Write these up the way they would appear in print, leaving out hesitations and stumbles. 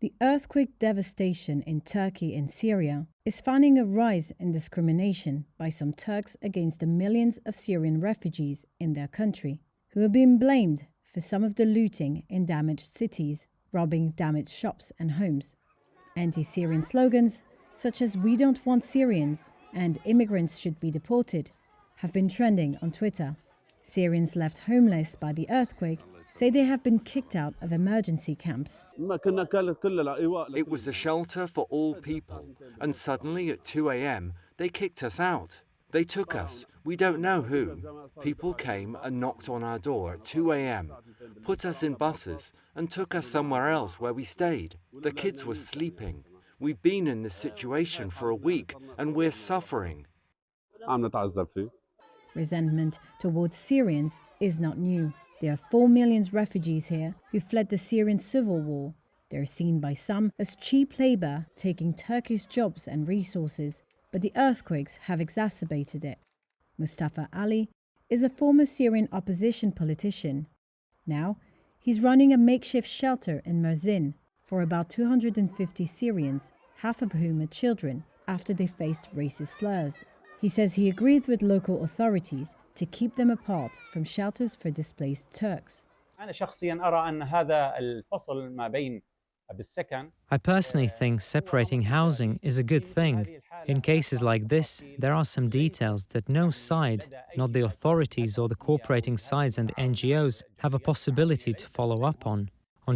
The earthquake devastation in Turkey and Syria is finding a rise in discrimination by some Turks against the millions of Syrian refugees in their country, who are being blamed for some of the looting in damaged cities, robbing damaged shops and homes. Anti-Syrian slogans, such as "We don't want Syrians" and "Immigrants should be deported," have been trending on Twitter. Syrians left homeless by the earthquake say they have been kicked out of emergency camps. It was a shelter for all people, and suddenly at 2 a.m. they kicked us out. They took us, we don't know who. People came and knocked on our door at 2 a.m., put us in buses and took us somewhere else where we stayed. The kids were sleeping. We've been in this situation for a week and we're suffering. Resentment towards Syrians is not new. There are 4 million refugees here who fled the Syrian civil war. They're seen by some as cheap labor taking Turkish jobs and resources, but the earthquakes have exacerbated it. Mustafa Ali is a former Syrian opposition politician. Now, he's running a makeshift shelter in Mersin for about 250 Syrians, half of whom are children, after they faced racist slurs. He says he agreed with local authorities to keep them apart from shelters for displaced Turks. I personally think separating housing is a good thing. In cases like this, there are some details that no side, not the authorities or the cooperating sides and the NGOs, have a possibility to follow up on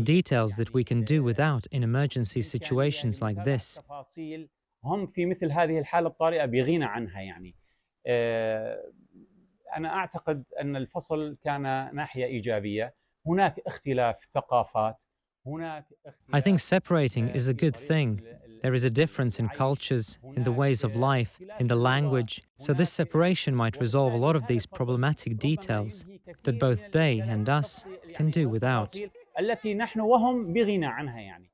details that we can do without in emergency situations like this. هم في مثل هذه الحالة الطارئة بغنى عنها يعني. أنا أعتقد أن الفصل كان ناحية إيجابية. هناك اختلاف ثقافات. I think separating is a good thing. There is a difference in cultures, in the ways of life, in the language. So this separation might resolve a lot of these problematic details that both they and us can do without. التي نحن وهم بغنى عنها يعني.